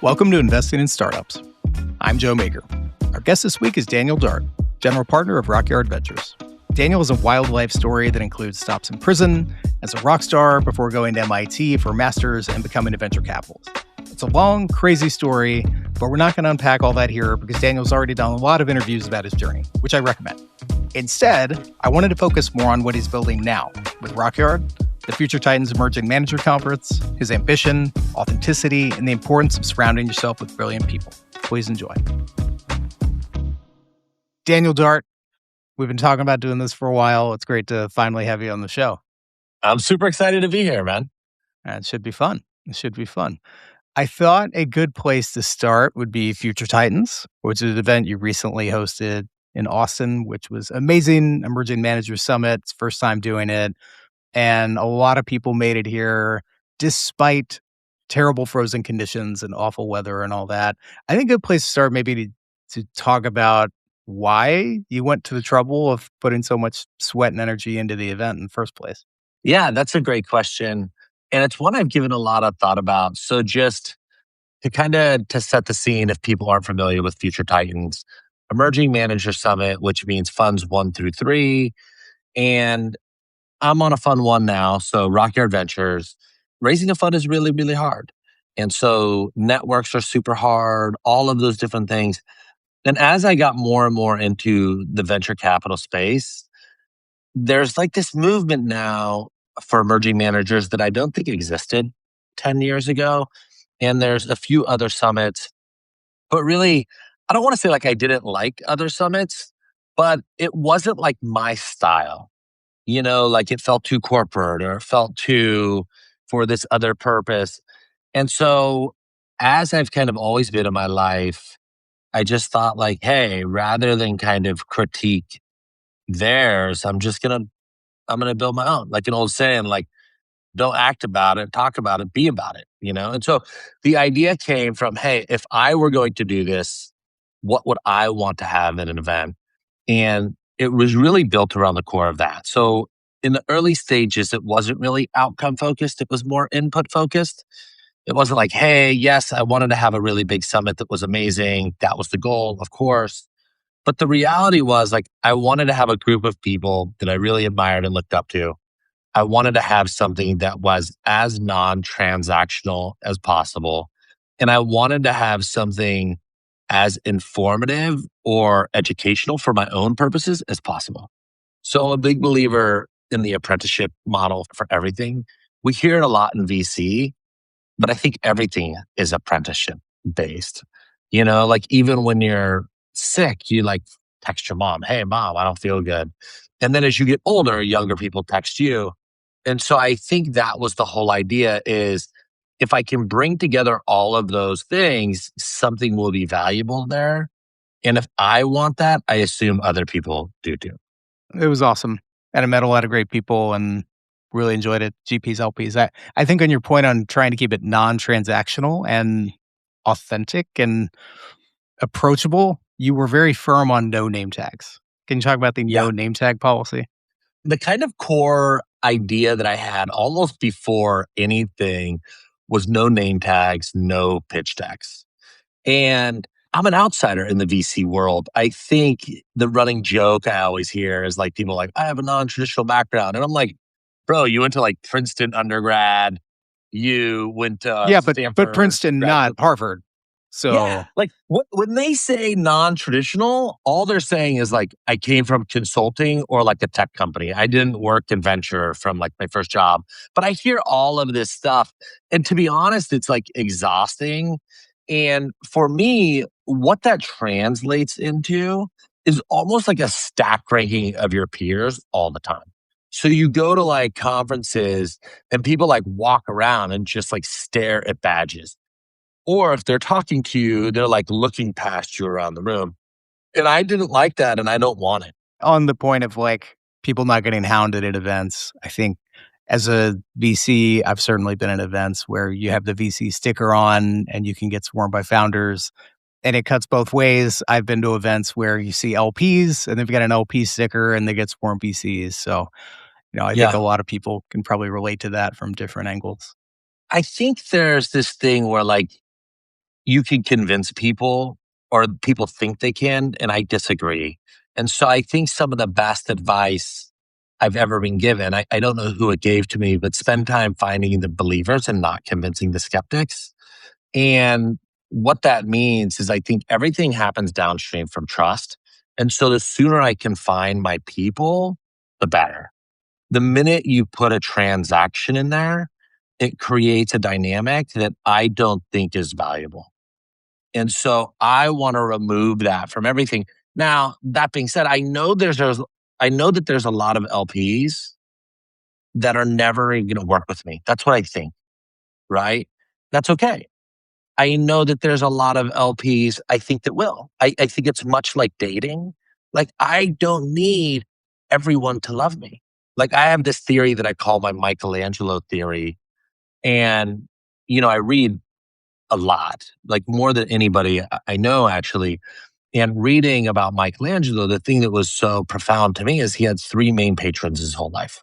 Welcome to Investing in Startups. I'm Joe Mager. Our guest this week is Daniel Dart, general partner of Rockyard Ventures. Daniel is a wild life story that includes stops in prison, as a rock star before going to MIT for a master's and becoming a venture capitalist. It's a long, crazy story, but we're not going to unpack all that here because Daniel's already done a lot of interviews about his journey, which I recommend. Instead, I wanted to focus more on what he's building now with Rockyard, the Future Titans Emerging Manager Conference, his ambition, authenticity, and the importance of surrounding yourself with brilliant people. Please enjoy. Daniel Dart, we've been talking about doing this for a while. It's great to finally have you on the show. I'm super excited to be here, man. It should be fun. I thought a good place to start would be Future Titans, which is an event you recently hosted in Austin, which was amazing. Emerging Manager Summit, it's first time doing it. And a lot of people made it here despite terrible frozen conditions and awful weather and all that. I think a good place to start maybe to talk about why you went to the trouble of putting so much sweat and energy into the event in the first place. Yeah, that's a great question. And it's one I've given a lot of thought about. So just to set the scene, if people aren't familiar with Future Titans, Emerging Manager Summit, which means funds 1 through 3. And I'm on a fund 1 now. So Rockyard Ventures, raising a fund is really, really hard. And so networks are super hard, all of those different things. And as I got more and more into the venture capital space, there's like this movement now for emerging managers that I don't think existed 10 years ago. And there's a few other summits, but really, I don't want to say like I didn't like other summits, but it wasn't like my style. Like it felt too corporate or it felt too for this other purpose. And so as I've kind of always been in my life, I just thought like, hey, rather than kind of critique theirs, I'm going to build my own. Like an old saying, like, don't act about it, talk about it, be about it. And so the idea came from, hey, if I were going to do this, what would I want to have in an event? And it was really built around the core of that. So in the early stages, it wasn't really outcome focused. It was more input focused. It wasn't like, hey, yes, I wanted to have a really big summit that was amazing. That was the goal, of course. But the reality was like, I wanted to have a group of people that I really admired and looked up to. I wanted to have something that was as non-transactional as possible. And I wanted to have something as informative or educational for my own purposes as possible. So I'm a big believer in the apprenticeship model for everything. We hear it a lot in VC, but I think everything is apprenticeship based. Like even when you're sick, you like text your mom, hey, mom, I don't feel good. And then as you get older, younger people text you. And so I think that was the whole idea is if I can bring together all of those things, something will be valuable there. And if I want that, I assume other people do too. It was awesome. And I met a lot of great people and really enjoyed it. GPs, LPs. I think on your point on trying to keep it non-transactional and authentic and approachable, you were very firm on no name tags. Can you talk about the no name tag policy? The kind of core idea that I had almost before anything was no name tags, no pitch decks. And I'm an outsider in the VC world. I think the running joke I always hear is like people like, I have a non-traditional background. And I'm like, bro, you went to like Princeton undergrad. You went to Stanford, but Princeton, not Harvard. So yeah, like when they say non-traditional, all they're saying is like, I came from consulting or like a tech company. I didn't work in venture from like my first job, but I hear all of this stuff. And to be honest, it's like exhausting. And for me, what that translates into is almost like a stack ranking of your peers all the time. So you go to like conferences and people like walk around and just like stare at badges. Or if they're talking to you, they're like looking past you around the room. And I didn't like that and I don't want it. On the point of like people not getting hounded at events, I think as a VC, I've certainly been at events where you have the VC sticker on and you can get swarmed by founders. And it cuts both ways. I've been to events where you see LPs and they've got an LP sticker and they get swarmed VCs. So, I think a lot of people can probably relate to that from different angles. I think there's this thing where like, you can convince people or people think they can, and I disagree. And so I think some of the best advice I've ever been given, I don't know who it gave to me, but spend time finding the believers and not convincing the skeptics. And what that means is I think everything happens downstream from trust. And so the sooner I can find my people, the better. The minute you put a transaction in there, it creates a dynamic that I don't think is valuable. And so I want to remove that from everything. Now, that being said, I know that there's a lot of LPs that are never going to work with me. That's what I think, right? That's okay. I know that there's a lot of LPs I think that will. I think it's much like dating. Like, I don't need everyone to love me. Like, I have this theory that I call my Michelangelo theory. And, I read a lot, like more than anybody I know, actually. And reading about Michelangelo, the thing that was so profound to me is he had three main patrons his whole life,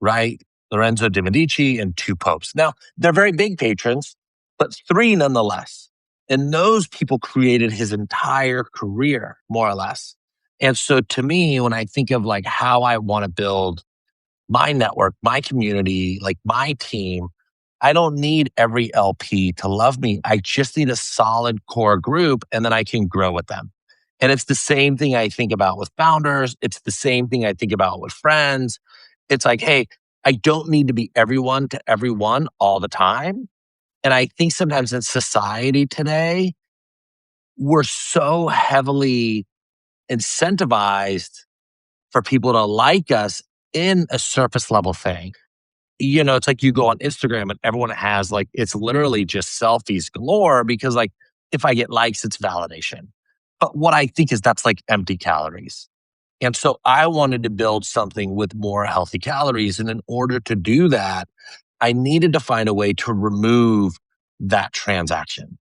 right? Lorenzo de' Medici and two popes. Now, they're very big patrons, but three nonetheless. And those people created his entire career, more or less. And so to me, when I think of like how I want to build my network, my community, like my team, I don't need every LP to love me. I just need a solid core group and then I can grow with them. And it's the same thing I think about with founders. It's the same thing I think about with friends. It's like, hey, I don't need to be everyone to everyone all the time. And I think sometimes in society today, we're so heavily incentivized for people to like us in a surface level thing. It's like you go on Instagram and everyone has like, it's literally just selfies galore because like, if I get likes, it's validation. But what I think is that's like empty calories. And so I wanted to build something with more healthy calories. And in order to do that, I needed to find a way to remove that transaction.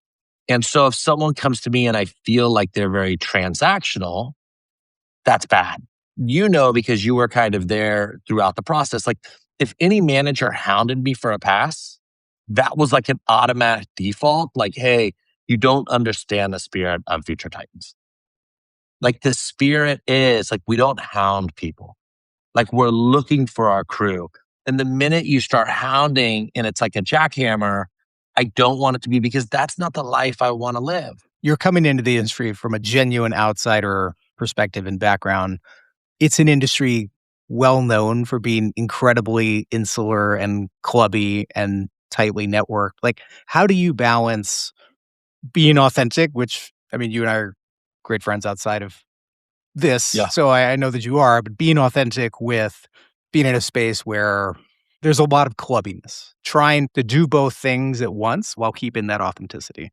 And so if someone comes to me and I feel like they're very transactional, that's bad. Because you were kind of there throughout the process. Like if any manager hounded me for a pass, that was like an automatic default. Like, hey, you don't understand the spirit of Future Titans. Like the spirit is like, we don't hound people. Like we're looking for our crew. And the minute you start hounding and it's like a jackhammer, I don't want it to be because that's not the life I want to live. You're coming into the industry from a genuine outsider perspective and background. It's an industry well known for being incredibly insular and clubby and tightly networked. Like, how do you balance being authentic, which, I mean, you and I are great friends outside of this, Yeah. so I know that you are, but being authentic with being in a space where there's a lot of clubbiness, trying to do both things at once while keeping that authenticity?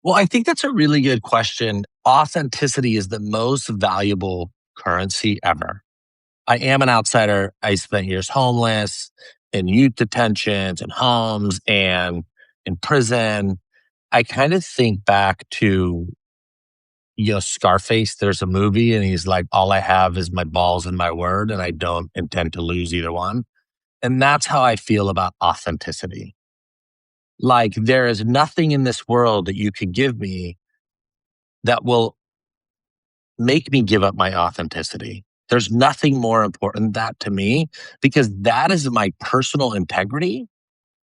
Well, I think that's a really good question. Authenticity is the most valuable currency ever. I am an outsider. I spent years homeless, in youth detentions and homes and in prison. I kind of think back to, Scarface. There's a movie and he's like, all I have is my balls and my word, and I don't intend to lose either one. And that's how I feel about authenticity. Like there is nothing in this world that you could give me that will make me give up my authenticity. There's nothing more important than that to me because that is my personal integrity.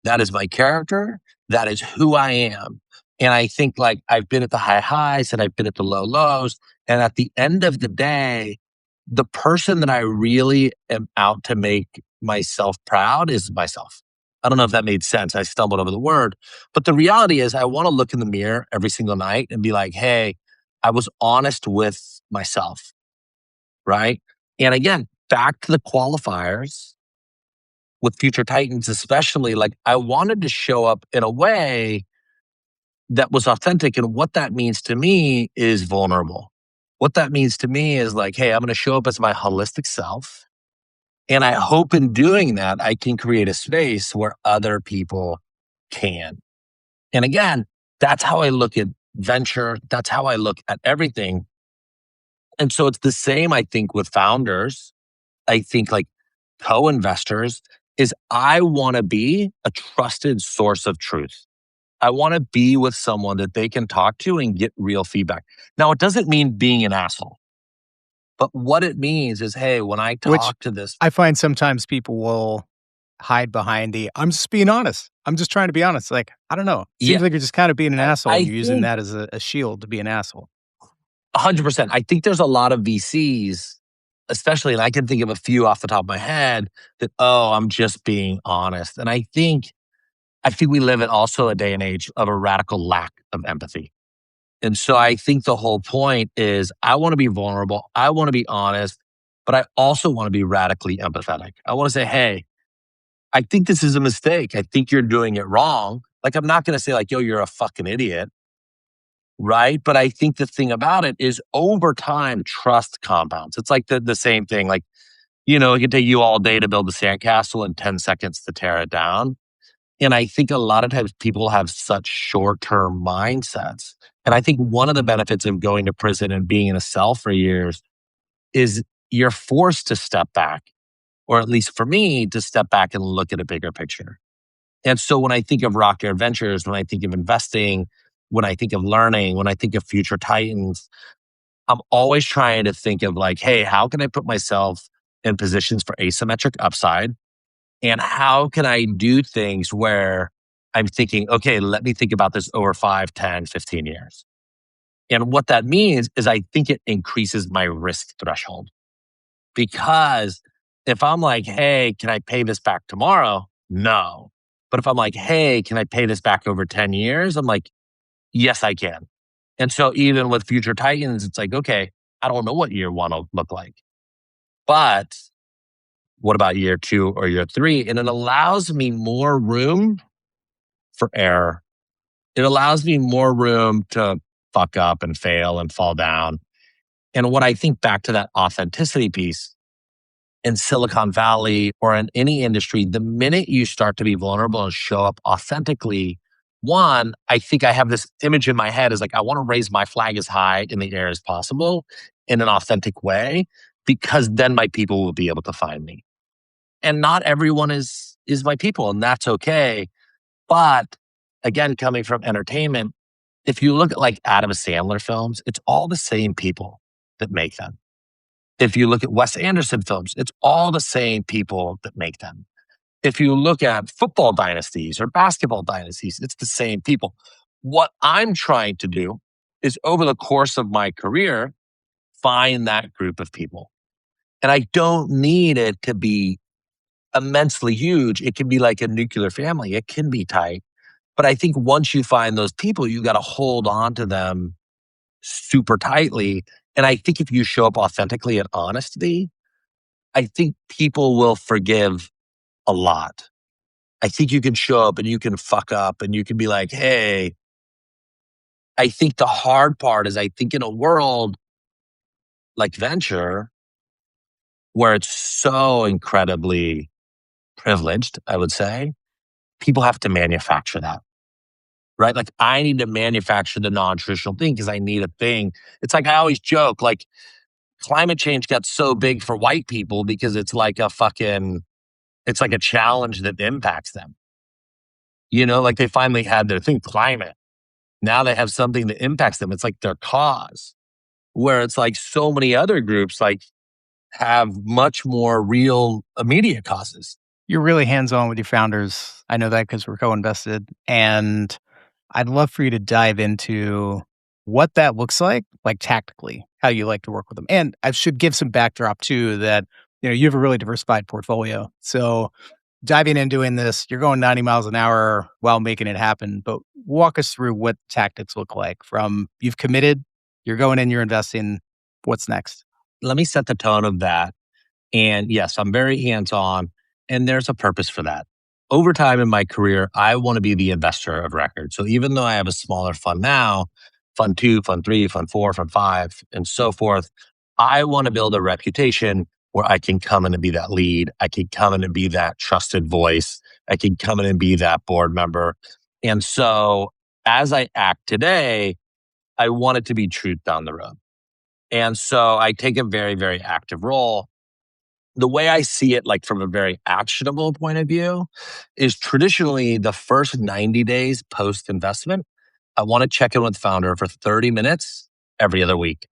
That is my character. That is who I am. And I think like I've been at the high highs and I've been at the low lows. And at the end of the day, the person that I really am out to make myself proud is myself. I don't know if that made sense. I stumbled over the word. But the reality is, I want to look in the mirror every single night and be like, hey, I was honest with myself, right? And again, back to the qualifiers with Future Titans, especially, like I wanted to show up in a way that was authentic. And what that means to me is vulnerable. What that means to me is like, hey, I'm going to show up as my holistic self. And I hope in doing that, I can create a space where other people can. And again, that's how I look at venture. That's how I look at everything. And so it's the same, I think, with founders. I think like co-investors is I want to be a trusted source of truth. I want to be with someone that they can talk to and get real feedback. Now, it doesn't mean being an asshole, but what it means is, hey, when I Which talk to this, I find sometimes people will hide behind the, "I'm just being honest. I'm just trying to be honest." Like, I don't know. yeah, Seems like you're just kinda being an asshole and I you're using think that as a shield to be an asshole. 100%. I think there's a lot of VCs, especially, and I can think of a few off the top of my head that, oh, I'm just being honest. And I think we live in also a day and age of a radical lack of empathy. And so I think the whole point is I want to be vulnerable. I want to be honest, but I also want to be radically empathetic. I want to say, hey, I think this is a mistake. I think you're doing it wrong. Like, I'm not going to say, like, yo, you're a fucking idiot. Right. But I think the thing about it is over time, trust compounds. It's like the same thing. Like, it can take you all day to build a sandcastle and 10 seconds to tear it down. And I think a lot of times people have such short term mindsets. And I think one of the benefits of going to prison and being in a cell for years is you're forced to step back, or at least for me, to step back and look at a bigger picture. And so when I think of Rocket Adventures, when I think of investing, when I think of learning, when I think of future Titans, I'm always trying to think of like, hey, how can I put myself in positions for asymmetric upside? And how can I do things where I'm thinking, okay, let me think about this over 5, 10, 15 years. And what that means is I think it increases my risk threshold. Because if I'm like, hey, can I pay this back tomorrow? No. But if I'm like, hey, can I pay this back over 10 years? I'm like, yes, I can. And so even with future Titans, it's like, okay, I don't know what year one will look like. But what about year two or year three? And it allows me more room for error. It allows me more room to fuck up and fail and fall down. And what I think back to that authenticity piece, in Silicon Valley or in any industry, the minute you start to be vulnerable and show up authentically, one, I think I have this image in my head is like, I want to raise my flag as high in the air as possible in an authentic way, because then my people will be able to find me. And not everyone is my people, and that's okay. But again, coming from entertainment, if you look at like Adam Sandler films, it's all the same people that make them. If you look at Wes Anderson films, it's all the same people that make them. If you look at football dynasties or basketball dynasties, it's the same people. What I'm trying to do is over the course of my career, find that group of people. And I don't need it to be immensely huge. It can be like a nuclear family, it can be tight. But I think once you find those people, you got to hold on to them super tightly. And I think if you show up authentically and honestly, I think people will forgive a lot. I think you can show up and you can fuck up and you can be like, hey, I think the hard part is I think in a world like venture, where it's so incredibly privileged, I would say, people have to manufacture that, right? Like I need to manufacture the non traditional thing because I need a thing. It's like I always joke, like climate change got so big for white people because it's like a challenge that impacts them. Like they finally had their thing, climate. Now they have something that impacts them. It's like their cause. Where it's like so many other groups like have much more real immediate causes. You're really hands-on with your founders. I know that because 'cause we're co-invested, and I'd love for you to dive into what that looks like tactically, how you like to work with them. And I should give some backdrop too that, you have a really diversified portfolio. So diving in doing this, you're going 90 miles an hour while making it happen. But walk us through what tactics look like from you've committed, you're going in, you're investing. What's next? Let me set the tone of that. And yes, I'm very hands on, and there's a purpose for that. Over time in my career, I want to be the investor of record. So even though I have a smaller fund now, fund two, fund three, fund four, fund five, and so forth, I want to build a reputation where I can come in and be that lead. I can come in and be that trusted voice. I can come in and be that board member. And so as I act today, I want it to be truth down the road. And so I take a very, very active role. The way I see it, like from a very actionable point of view, is traditionally the first 90 days post investment, I want to check in with founder for 30 minutes every other week.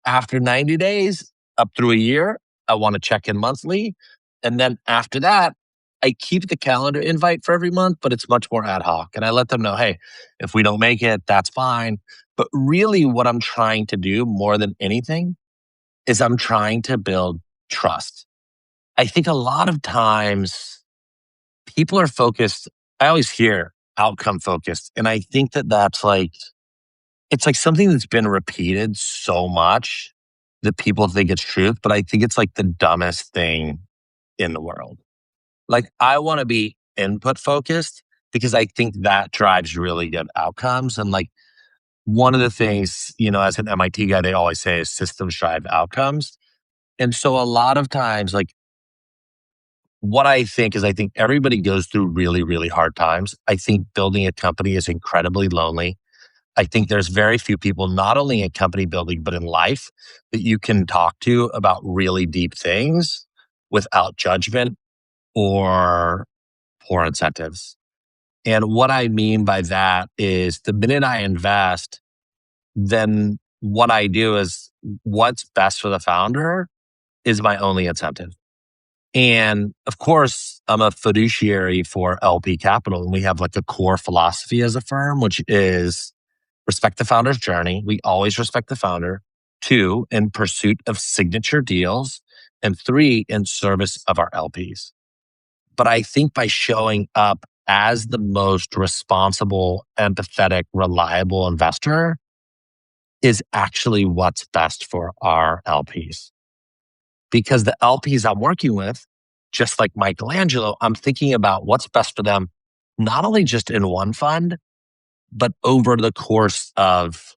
After 90 days, up through a year, I want to check in monthly. And then after that, I keep the calendar invite for every month, but it's much more ad hoc. And I let them know, hey, if we don't make it, that's fine. But really, what I'm trying to do more than anything is I'm trying to build trust. I think a lot of times people are focused, I always hear outcome focused. And I think that that's like, it's like something that's been repeated so much that people think it's truth, but I think it's like the dumbest thing in the world. Like, I want to be input focused because I think that drives really good outcomes. And like, one of the things, as an MIT guy, they always say is systems drive outcomes. And so a lot of times, like, what I think is I think everybody goes through really, really hard times. I think building a company is incredibly lonely. I think there's very few people, not only in company building, but in life, that you can talk to about really deep things without judgment or poor incentives. And what I mean by that is the minute I invest, then what I do is what's best for the founder is my only incentive. And of course, I'm a fiduciary for LP Capital, and we have like a core philosophy as a firm, which is respect the founder's journey. We always respect the founder. 2, in pursuit of signature deals. And 3, in service of our LPs. But I think by showing up as the most responsible, empathetic, reliable investor is actually what's best for our LPs. Because the LPs I'm working with, just like Michelangelo, I'm thinking about what's best for them, not only just in one fund, but over the course of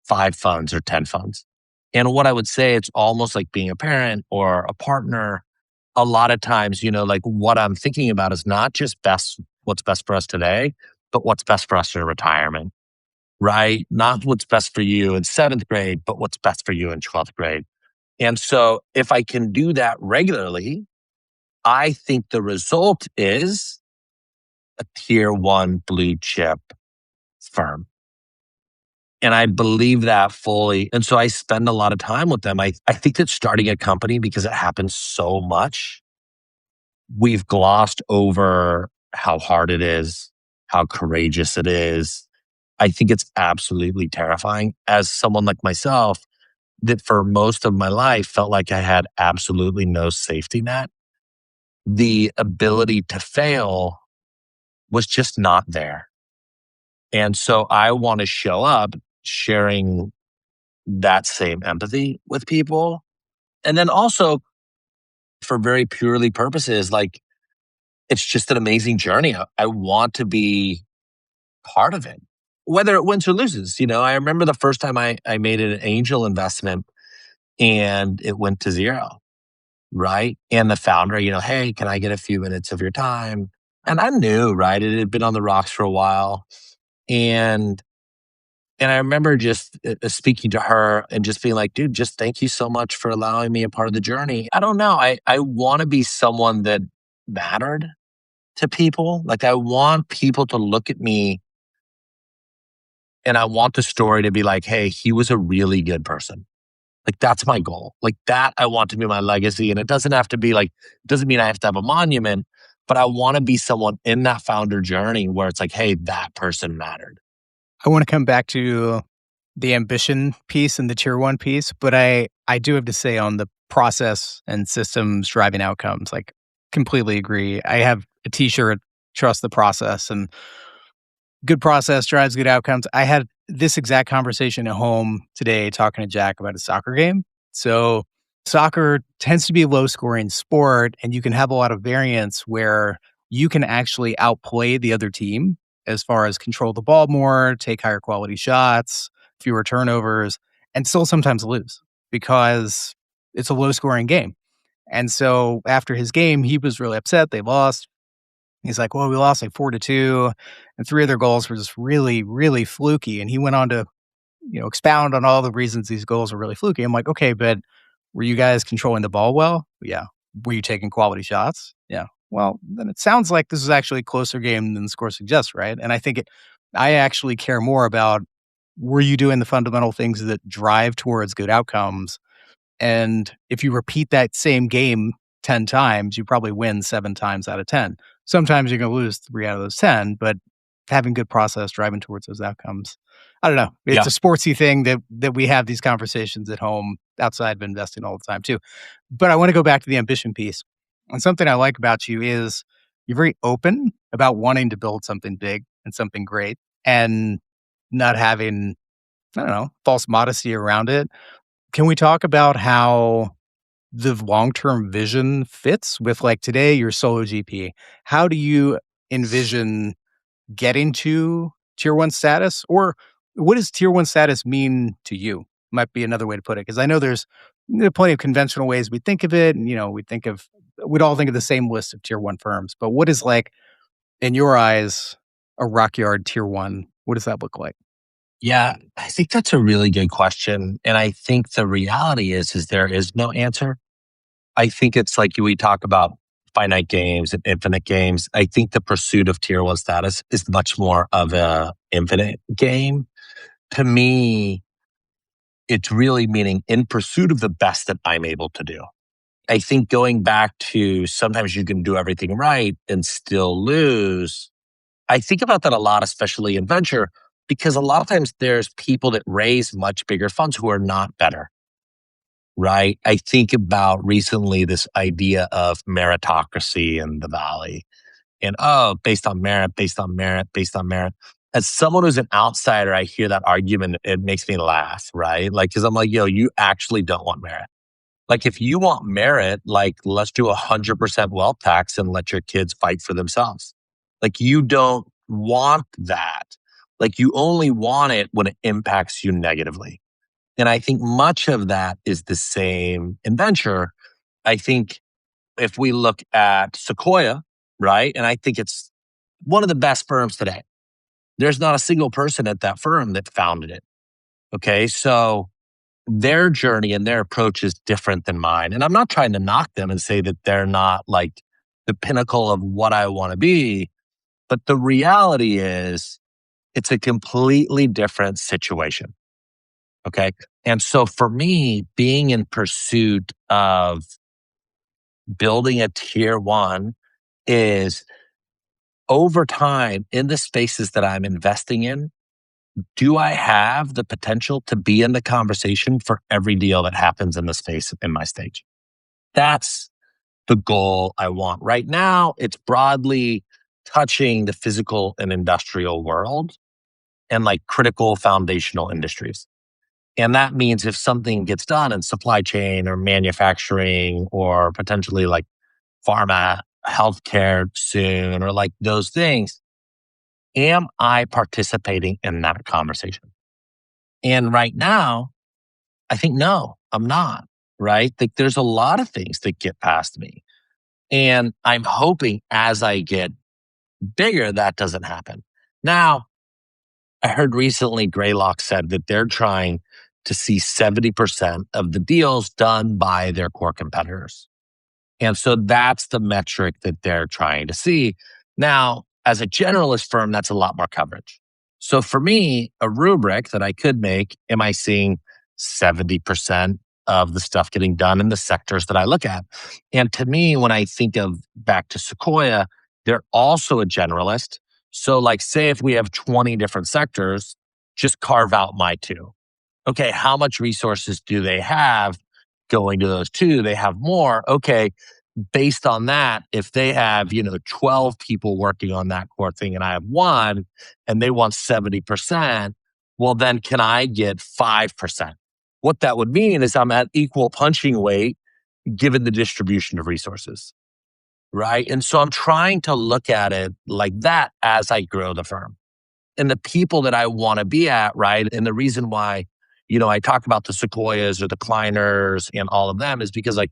5 funds or 10 funds. And what I would say, it's almost like being a parent or a partner. A lot of times, like what I'm thinking about is not just what's best for us today, but what's best for us in retirement, right? Not what's best for you in 7th grade, but what's best for you in 12th grade. And so if I can do that regularly, I think the result is a tier 1 blue chip firm. And I believe that fully. And so I spend a lot of time with them. I think that starting a company, because it happens so much, we've glossed over how hard it is, how courageous it is. I think it's absolutely terrifying as someone like myself that for most of my life felt like I had absolutely no safety net. The ability to fail was just not there. And so I want to show up sharing that same empathy with people. And then also for very purely purposes, like it's just an amazing journey. I want to be part of it, whether it wins or loses. I remember the first time I made an angel investment and it went to 0, right? And the founder, hey, can I get a few minutes of your time? And I knew, right? It had been on the rocks for a while. And I remember just speaking to her and just being like, dude, just thank you so much for allowing me a part of the journey. I don't know. I want to be someone that mattered to people. Like, I want people to look at me and I want the story to be like, hey, he was a really good person. Like, that's my goal. Like, that I want to be my legacy. And it doesn't have to be like, it doesn't mean I have to have a monument, but I want to be someone in that founder journey where it's like, hey, that person mattered. I want to come back to the ambition piece and the tier 1 piece, but I do have to say on the process and systems driving outcomes, like completely agree. I have a t-shirt, trust the process, and good process drives good outcomes. I had this exact conversation at home today talking to Jack about a soccer game. So soccer tends to be a low scoring sport, and you can have a lot of variance where you can actually outplay the other team as far as control the ball more, take higher quality shots, fewer turnovers, and still sometimes lose because it's a low scoring game. And so after his game, he was really upset. They lost. He's like, well, we lost like 4-2, and 3 of their goals were just really, really fluky. And he went on to, expound on all the reasons these goals were really fluky. I'm like, okay, but Were you guys controlling the ball well? Yeah. Were you taking quality shots? Yeah. Well, then it sounds like this is actually a closer game than the score suggests, right? And I actually care more about, were you doing the fundamental things that drive towards good outcomes? And if you repeat that same game 10 times, you probably win 7 times out of 10. Sometimes you're going to lose 3 out of those 10, but having good process driving towards those outcomes. I don't know. It's Yeah. a sportsy thing that we have these conversations at home outside of investing all the time too. But I want to go back to the ambition piece. And something I like about you is you're very open about wanting to build something big and something great and not having, I don't know, false modesty around it. Can we talk about how the long-term vision fits with, like, today, your solo GP? How do you envision getting to tier 1 status? Or what does tier 1 status mean to you? Might be another way to put it, because I know there are plenty of conventional ways we think of it, and, we'd all think of the same list of tier 1 firms, but what is, like, in your eyes, a Rockyard tier 1? What does that look like? Yeah, I think that's a really good question. And I think the reality is there is no answer. I think it's like we talk about finite games and infinite games. I think the pursuit of tier one status is much more of a infinite game. To me, it's really meaning in pursuit of the best that I'm able to do. I think going back to sometimes you can do everything right and still lose. I think about that a lot, especially in venture, because a lot of times there's people that raise much bigger funds who are not better, right? I think about recently this idea of meritocracy in the Valley and, oh, based on merit, based on merit, based on merit. As someone who's an outsider, I hear that argument. It makes me laugh, right? Like, cause I'm like, yo, you actually don't want merit. Like, if you want merit, like, let's do 100% wealth tax and let your kids fight for themselves. Like, you don't want that. Like, you only want it when it impacts you negatively. And I think much of that is the same in venture. I think if we look at Sequoia, right? And I think it's one of the best firms today. There's not a single person at that firm that founded it. Okay. So their journey and their approach is different than mine. And I'm not trying to knock them and say that they're not like the pinnacle of what I want to be. But the reality is it's a completely different situation. Okay. And so for me, being in pursuit of building a tier one is over time in the spaces that I'm investing in, do I have the potential to be in the conversation for every deal that happens in the space in my stage? That's the goal I want. Right now, it's broadly touching the physical and industrial world and like critical foundational industries. And that means if something gets done in supply chain or manufacturing or potentially like pharma, healthcare soon, or like those things, am I participating in that conversation? And right now, I think no, I'm not, right? Like there's a lot of things that get past me. And I'm hoping as I get bigger, that doesn't happen. Now, I heard recently Greylock said that they're trying to see 70% of the deals done by their core competitors. And so that's the metric that they're trying to see. Now, as a generalist firm, that's a lot more coverage. So for me, a rubric that I could make, am I seeing 70% of the stuff getting done in the sectors that I look at? And to me, when I think of back to Sequoia, they're also a generalist. So like say if we have 20 different sectors, just carve out my two. Okay, how much resources do they have going to those two? They have more. Okay, based on that, if they have, 12 people working on that core thing and I have one and they want 70%, well, then can I get 5%? What that would mean is I'm at equal punching weight given the distribution of resources, right? And so I'm trying to look at it like that as I grow the firm and the people that I want to be at, right? And the reason why, I talk about the Sequoias or the Kleiners and all of them is because like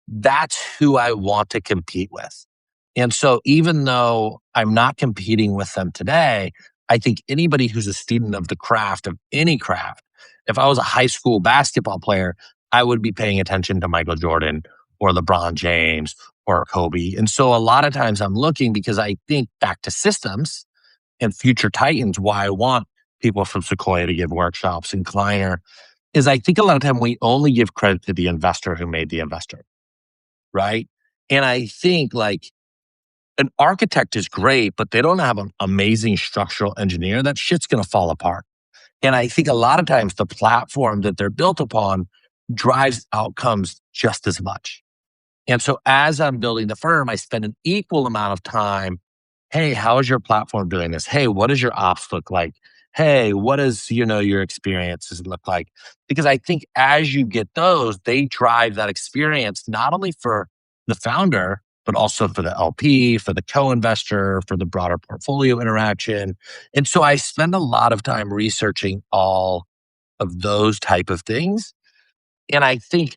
that's who I want to compete with. And so even though I'm not competing with them today, I think anybody who's a student of the craft of any craft, if I was a high school basketball player, I would be paying attention to Michael Jordan or LeBron James or Kobe. And so a lot of times I'm looking because I think back to systems and future titans, why I want people from Sequoia to give workshops and Kleiner is I think a lot of time we only give credit to the investor who made the investor, right? And I think like an architect is great, but they don't have an amazing structural engineer. That shit's going to fall apart. And I think a lot of times the platform that they're built upon drives outcomes just as much. And so as I'm building the firm, I spend an equal amount of time. Hey, how is your platform doing this? Hey, what does your ops look like? Hey, what does, your experiences look like? Because I think as you get those, they drive that experience, not only for the founder, but also for the LP, for the co-investor, for the broader portfolio interaction. And so I spend a lot of time researching all of those type of things. And I think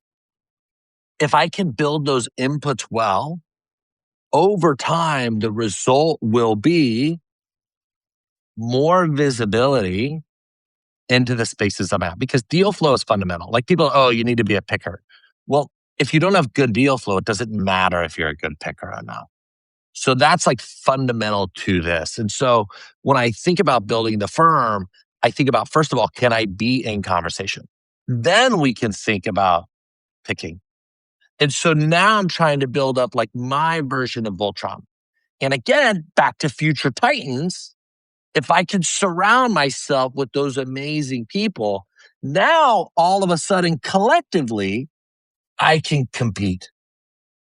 if I can build those inputs well, over time, the result will be more visibility into the spaces I'm at because deal flow is fundamental. Like people, oh, you need to be a picker. Well, if you don't have good deal flow, it doesn't matter if you're a good picker or not. So that's like fundamental to this. And so when I think about building the firm, I think about, first of all, can I be in conversation? Then we can think about picking. And so now I'm trying to build up like my version of Voltron. And again, back to future titans, if I can surround myself with those amazing people, now all of a sudden collectively, I can compete.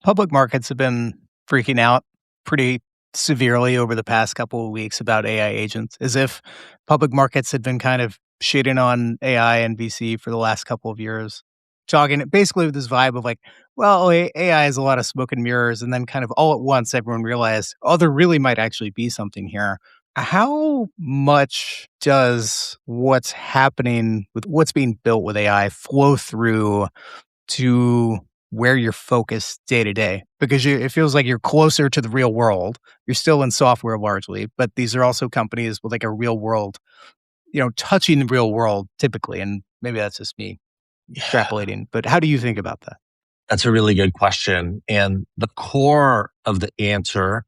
Public markets have been freaking out pretty severely over the past couple of weeks about AI agents, as if public markets had been kind of shitting on AI and VC for the last couple of years. Talking basically with this vibe of like, well, AI is a lot of smoke and mirrors. And then kind of all at once, everyone realized, oh, there really might actually be something here. How much does what's happening with what's being built with AI flow through to where you're focused day to day? Because it feels like you're closer to the real world. You're still in software largely, but these are also companies with like a real world, touching the real world typically. And maybe that's just me Yeah, extrapolating, but how do you think about that? that's a really good question. And the core of the answer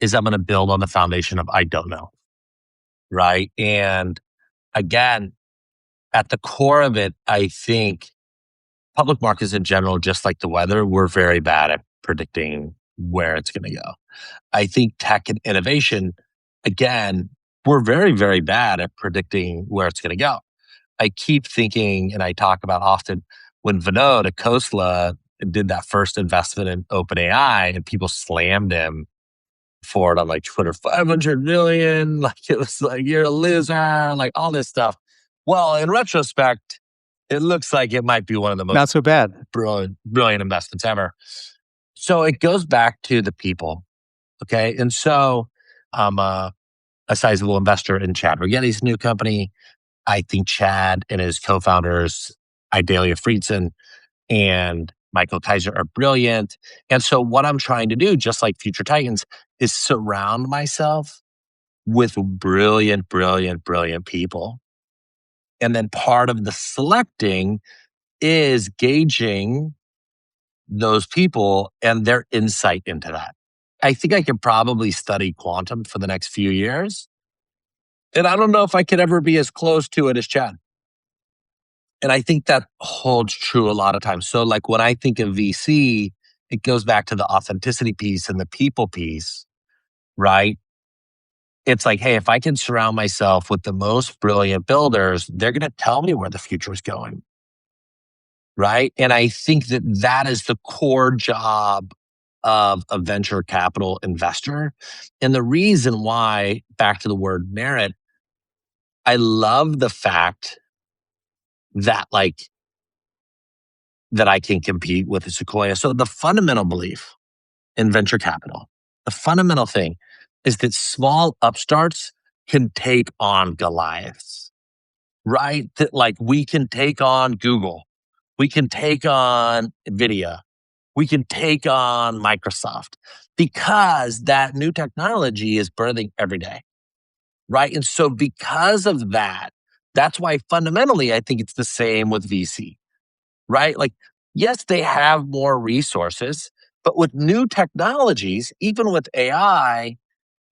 is I'm going to build on the foundation of I don't know. Right. And again, at the core of it, I think public markets in general, just like the weather, we're very bad at predicting where it's going to go. I think tech and innovation, again, we're very, very bad at predicting where it's going to go. I keep thinking, and I talk about often when Vinod at Khosla did that first investment in OpenAI and people slammed him for it on like Twitter, 500 million, like it was like, you're a loser, like all this stuff. Well, in retrospect, it looks like it might be one of the most Not so bad. brilliant investments ever. So it goes back to the people. Okay. And so I'm a sizable investor in Chad Rigetti's new company. I think Chad and his co-founders, Idalia Friedson and Michael Kaiser, are brilliant. And so what I'm trying to do, just like Future Titans, is surround myself with brilliant, brilliant, brilliant people. And then part of the selecting is gauging those people and their insight into that. I think I could probably study quantum for the next few years. And I don't know if I could ever be as close to it as Chad. And I think that holds true a lot of times. So, like when I think of VC, it goes back to the authenticity piece and the people piece, right? It's like, hey, if I can surround myself with the most brilliant builders, they're going to tell me where the future is going, right? And I think that that is the core job of a venture capital investor. And the reason why, back to the word merit, I love the fact that that I can compete with a Sequoia. So the fundamental belief in venture capital, the fundamental thing is that small upstarts can take on Goliaths, right? That like we can take on Google, we can take on NVIDIA, we can take on Microsoft because that new technology is birthing every day, right? And so because of that, that's why fundamentally I think it's the same with VC. right? Like, yes, they have more resources, but with new technologies, even with AI,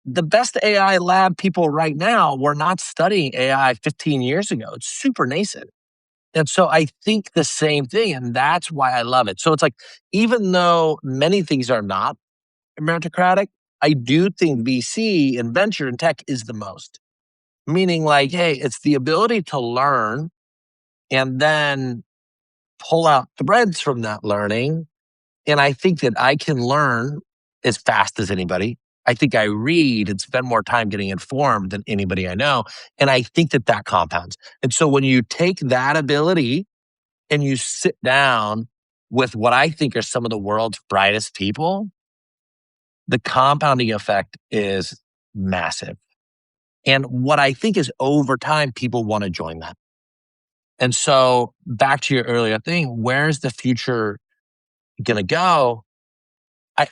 the best AI lab people right now were not studying AI 15 years ago. It's super nascent. And so I think the same thing. And that's why I love it. So it's like, even though many things are not meritocratic, I do think VC and venture and tech is the most. Meaning, like, hey, it's the ability to learn and then pull out threads from that learning. And I think that I can learn as fast as anybody. I think I read and spend more time getting informed than anybody I know. And I think that that compounds. And so when you take that ability and you sit down with what I think are some of the world's brightest people, the compounding effect is massive. And what I think is over time, people want to join that. And so back to your earlier thing, where's the future going to go?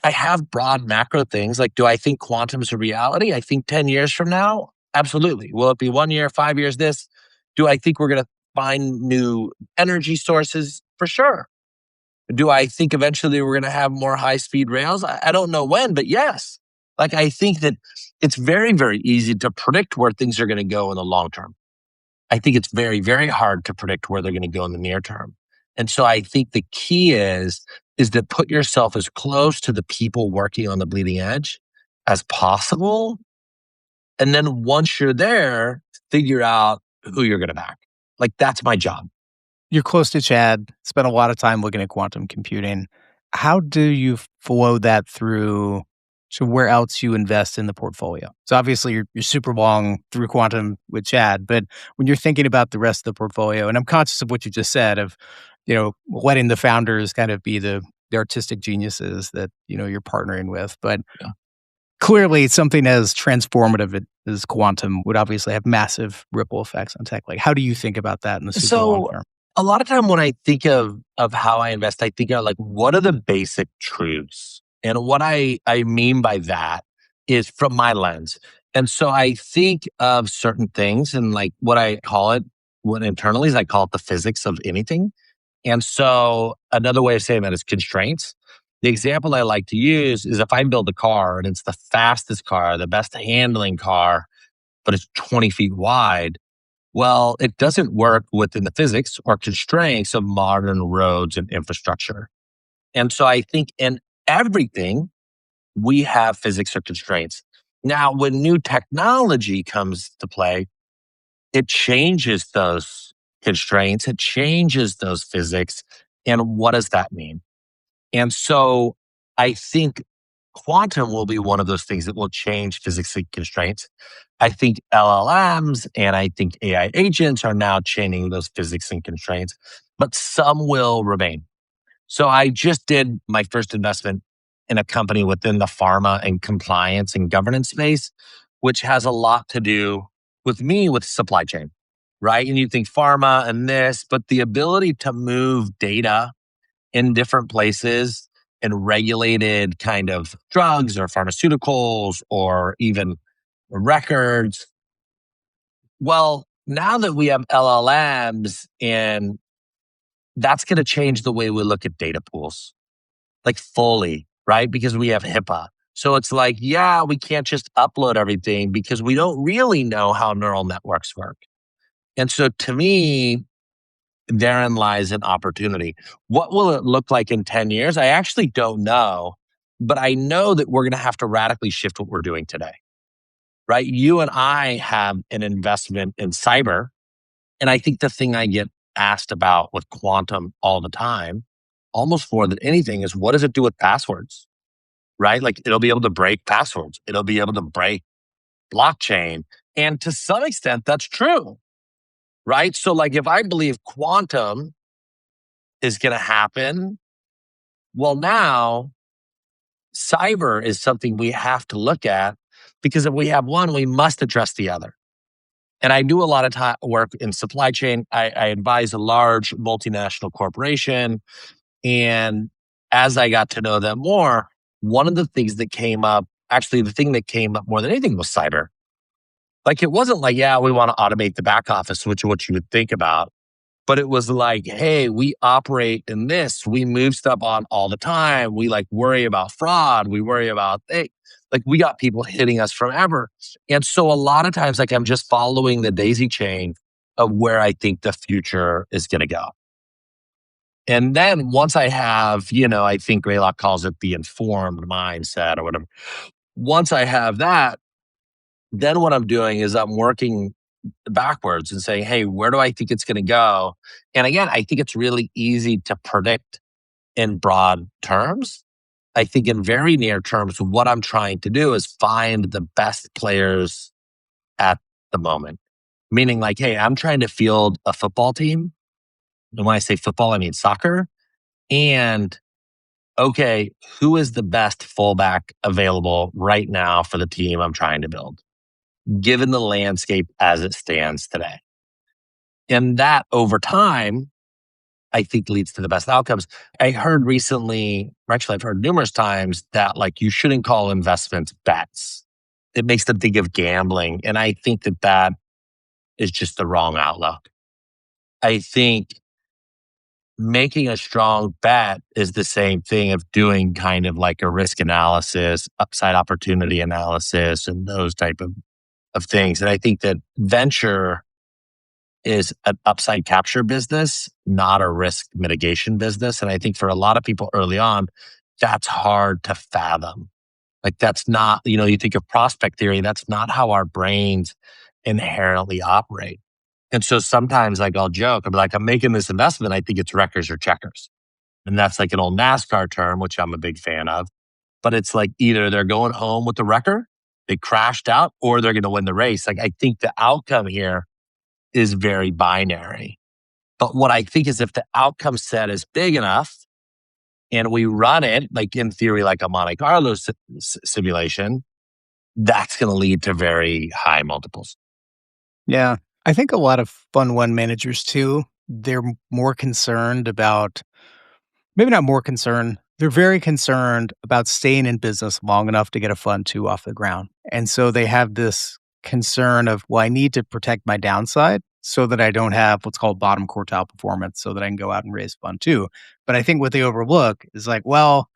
I have broad macro things. Like, do I think quantum's a reality? I think 10 years from now, absolutely. Will it be 1 year, 5 years, this? Do I think we're going to find new energy sources? For sure. Do I think eventually we're going to have more high speed rails? I don't know when, but yes. Like, I think that it's very, very easy to predict where things are going to go in the long term. I think it's very, very hard to predict where they're going to go in the near term. And so I think the key is to put yourself as close to the people working on the bleeding edge as possible. And then once you're there, figure out who you're going to back. Like, that's my job. You're close to Chad, spent a lot of time looking at quantum computing. How do you flow that through to where else you invest in the portfolio? So obviously you're super long through quantum with Chad, but when you're thinking about the rest of the portfolio, and I'm conscious of what you just said of, letting the founders kind of be the artistic geniuses that, you're partnering with. But Yeah. clearly something as transformative as quantum would obviously have massive ripple effects on tech. Like, how do you think about that in the super long So term? a lot of time when I think of how I invest, I think of like, what are the basic truths? And what I mean by that is from my lens. And so I think of certain things and like what I call it, what internally is I call it the physics of anything. And so another way of saying that is constraints. The example I like to use is if I build a car and it's the fastest car, the best handling car, but it's 20 feet wide, well, it doesn't work within the physics or constraints of modern roads and infrastructure. And so I think in everything, we have physics or constraints. Now, when new technology comes to play, it changes those constraints, it changes those physics. And what does that mean? And so I think quantum will be one of those things that will change physics and constraints. I think LLMs and I think AI agents are now changing those physics and constraints, but some will remain. So I just did my first investment in a company within the pharma and compliance and governance space, which has a lot to do with me with supply chain, right? And you think pharma and this, but the ability to move data in different places and regulated kind of drugs or pharmaceuticals or even records. Well, now that we have LLMs, and that's going to change the way we look at data pools, like fully, right? Because we have HIPAA. So it's like, yeah, we can't just upload everything because we don't really know how neural networks work. And so to me, therein lies an opportunity. What will it look like in 10 years? I actually don't know, but I know that we're going to have to radically shift what we're doing today, right? You and I have an investment in cyber. And I think the thing I get asked about with quantum all the time, almost more than anything, is what does it do with passwords, right? Like, it'll be able to break passwords, it'll be able to break blockchain. And to some extent, that's true, right? So, like, if I believe quantum is going to happen, well, now cyber is something we have to look at because if we have one, we must address the other. And I do a lot of work in supply chain. I advise a large multinational corporation. And as I got to know them more, one of the things that came up, actually, the thing that came up more than anything was cyber. Like, it wasn't like, yeah, we want to automate the back office, which is what you would think about. But it was like, hey, we operate in this. We move stuff on all the time. We like worry about fraud. We worry about like we got people hitting us from ever. And so a lot of times, like I'm just following the daisy chain of where I think the future is going to go. And then once I have, I think Greylock calls it the informed mindset or whatever. Once I have that, then what I'm doing is I'm working backwards and saying, hey, where do I think it's going to go? And again, I think it's really easy to predict in broad terms. I think in very near terms, what I'm trying to do is find the best players at the moment. Meaning, like, hey, I'm trying to field a football team. And when I say football, I mean soccer. And okay, who is the best fullback available right now for the team I'm trying to build, given the landscape as it stands today? And that over time, I think leads to the best outcomes. I heard recently, or actually, I've heard numerous times that like you shouldn't call investments bets. It makes them think of gambling. And I think that that is just the wrong outlook. I think making a strong bet is the same thing of doing kind of like a risk analysis, upside opportunity analysis, and those type of things. And I think that venture is an upside capture business, not a risk mitigation business. And I think for a lot of people early on, that's hard to fathom. Like that's not, you think of prospect theory, that's not how our brains inherently operate. And so sometimes like I'll joke, I'm like, I'm making this investment. I think it's wreckers or checkers. And that's like an old NASCAR term, which I'm a big fan of. But it's like either they're going home with the wrecker, they crashed out, or they're going to win the race. Like I think the outcome here is very binary. But what I think is if the outcome set is big enough and we run it, like in theory, like a Monte Carlo simulation, that's going to lead to very high multiples. Yeah. I think a lot of Fund 1 managers too, they're more concerned about maybe not more concerned, they're very concerned about staying in business long enough to get a Fund 2 off the ground. And so they have this concern of, well, I need to protect my downside so that I don't have what's called bottom quartile performance so that I can go out and raise Fund 2. But I think what they overlook is like, well,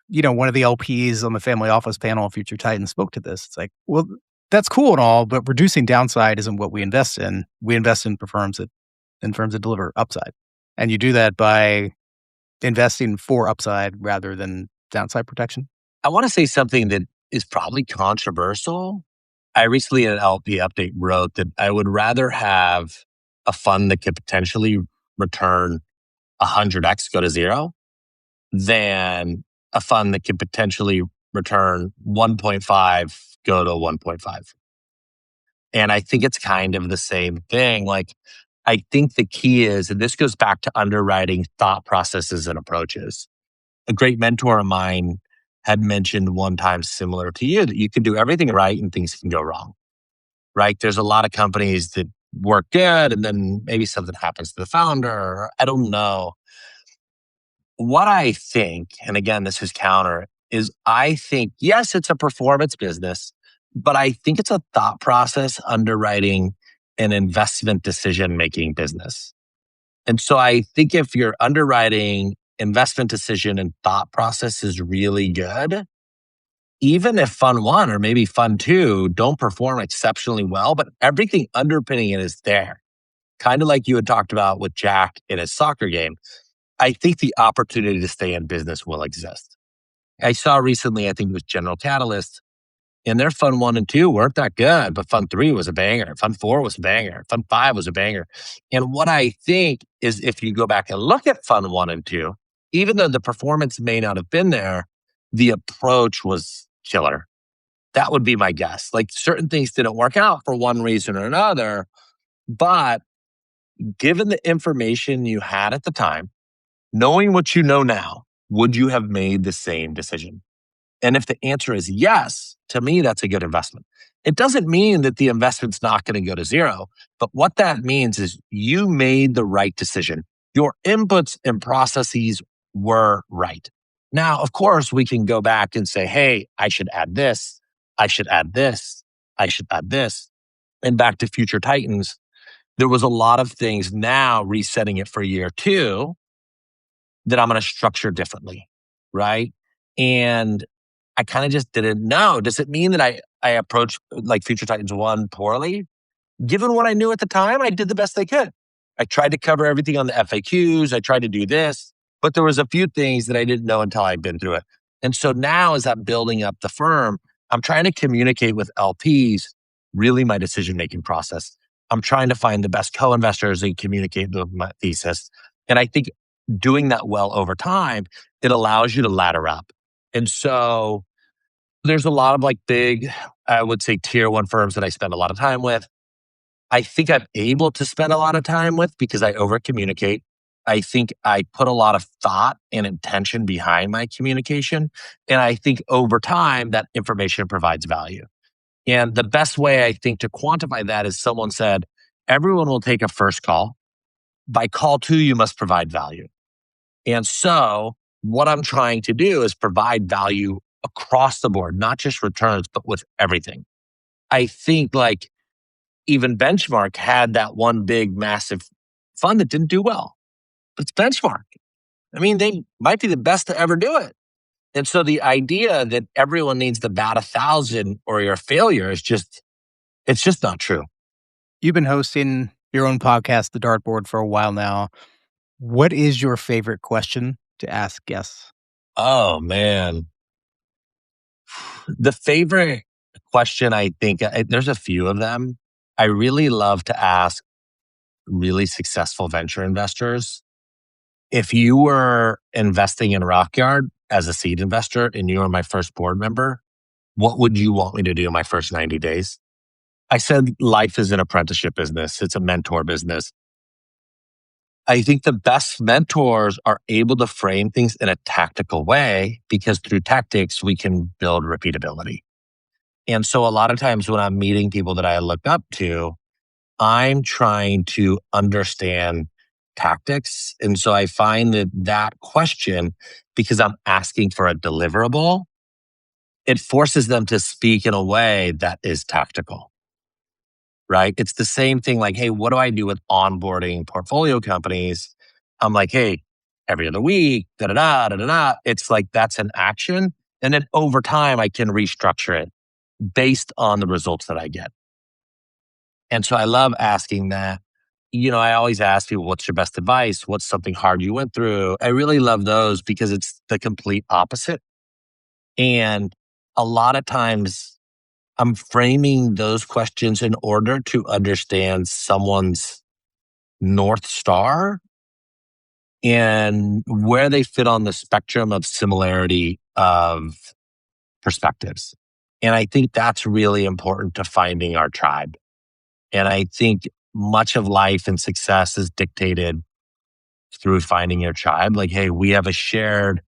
one of the LPs on the family office panel of Future Titan spoke to this. It's like, well, that's cool and all, but reducing downside isn't what we invest in. We invest in firms that deliver upside. And you do that by investing for upside rather than downside protection. I want to say something that is probably controversial. I recently in an LP update wrote that I would rather have a fund that could potentially return 100x go to zero than a fund that could potentially return 1.5 go to 1.5. And I think it's kind of the same thing. Like, I think the key is, and this goes back to underwriting thought processes and approaches. A great mentor of mine had mentioned one time similar to you that you can do everything right and things can go wrong, right? There's a lot of companies that work good and then maybe something happens to the founder. Or I don't know. What I think, and again, this is counter, is I think, yes, it's a performance business, but I think it's a thought process underwriting an investment decision making business. And so I think if your underwriting investment decision and thought process is really good, even if Fund 1 or maybe Fund 2 don't perform exceptionally well, but everything underpinning it is there. Kind of like you had talked about with Jack in his soccer game. I think the opportunity to stay in business will exist. I saw recently, I think it was General Catalyst, and their Fund 1 and 2 weren't that good, but Fund 3 was a banger. Fund 4 was a banger. Fund 5 was a banger. And what I think is if you go back and look at Fund 1 and 2, even though the performance may not have been there, the approach was killer. That would be my guess. Like certain things didn't work out for one reason or another, but given the information you had at the time, knowing what you know now, would you have made the same decision? And if the answer is yes, to me, that's a good investment. It doesn't mean that the investment's not going to go to zero, but what that means is you made the right decision. Your inputs and processes were right. Now, of course, we can go back and say, hey, I should add this. I should add this. I should add this. And back to Future Titans, there was a lot of things now resetting it for year 2 that I'm going to structure differently, right? And I kind of just didn't know. Does it mean that I approached like Future Titans 1 poorly? Given what I knew at the time, I did the best I could. I tried to cover everything on the FAQs. I tried to do this, but there was a few things that I didn't know until I'd been through it. And so now as I'm building up the firm, I'm trying to communicate with LPs, really my decision-making process. I'm trying to find the best co-investors and communicate my thesis. And I think doing that well over time, it allows you to ladder up. And so there's a lot of like big, I would say tier 1 firms that I spend a lot of time with. I think I'm able to spend a lot of time with because I over communicate. I think I put a lot of thought and intention behind my communication. And I think over time, that information provides value. And the best way I think to quantify that is someone said, everyone will take a first call. By call 2, you must provide value. And so what I'm trying to do is provide value across the board, not just returns, but with everything. I think like even Benchmark had that one big, massive fund that didn't do well. But it's Benchmark. I mean, they might be the best to ever do it. And so the idea that everyone needs to bat 1,000 or you're a failure is it's just not true. You've been hosting your own podcast, The Dartboard, for a while now. What is your favorite question to ask guests? Oh, man. The favorite question, I think, there's a few of them. I really love to ask really successful venture investors. If you were investing in Rockyard as a seed investor and you were my first board member, what would you want me to do in my first 90 days? I said life is an apprenticeship business. It's a mentor business. I think the best mentors are able to frame things in a tactical way because through tactics, we can build repeatability. And so a lot of times when I'm meeting people that I look up to, I'm trying to understand tactics. And so I find that question, because I'm asking for a deliverable, it forces them to speak in a way that is tactical, right? It's the same thing like, hey, what do I do with onboarding portfolio companies? I'm like, hey, every other week, da-da-da, da-da-da. It's like, that's an action. And then over time, I can restructure it based on the results that I get. And so I love asking that. I always ask people, what's your best advice? What's something hard you went through? I really love those because it's the complete opposite. And a lot of times I'm framing those questions in order to understand someone's North Star and where they fit on the spectrum of similarity of perspectives. And I think that's really important to finding our tribe. And I think much of life and success is dictated through finding your tribe. Like, hey, we have a shared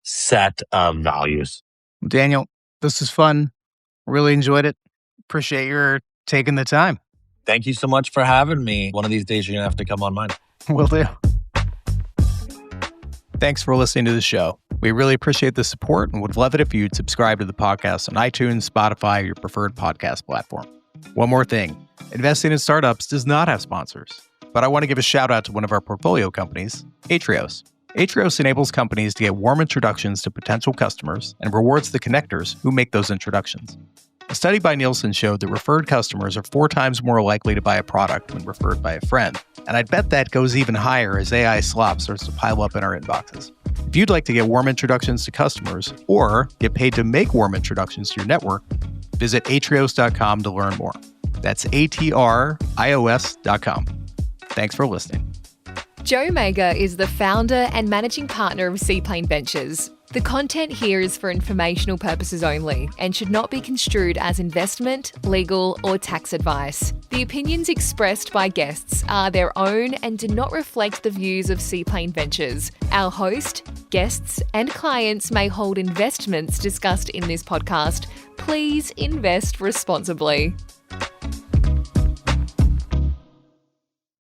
set of values. Daniel, this is fun. Really enjoyed it. Appreciate your taking the time. Thank you so much for having me. One of these days, you're going to have to come on mine. Will do. Thanks for listening to the show. We really appreciate the support and would love it if you'd subscribe to the podcast on iTunes, Spotify, or your preferred podcast platform. One more thing. Investing in startups does not have sponsors, but I want to give a shout out to one of our portfolio companies, Atrios. Atrios enables companies to get warm introductions to potential customers and rewards the connectors who make those introductions. A study by Nielsen showed that referred customers are 4 times more likely to buy a product when referred by a friend. And I'd bet that goes even higher as AI slop starts to pile up in our inboxes. If you'd like to get warm introductions to customers or get paid to make warm introductions to your network, visit atrios.com to learn more. That's atrios.com. Thanks for listening. Joe Mager is the founder and managing partner of Seaplane Ventures. The content here is for informational purposes only and should not be construed as investment, legal, or tax advice. The opinions expressed by guests are their own and do not reflect the views of Seaplane Ventures. Our host, guests, and clients may hold investments discussed in this podcast. Please invest responsibly.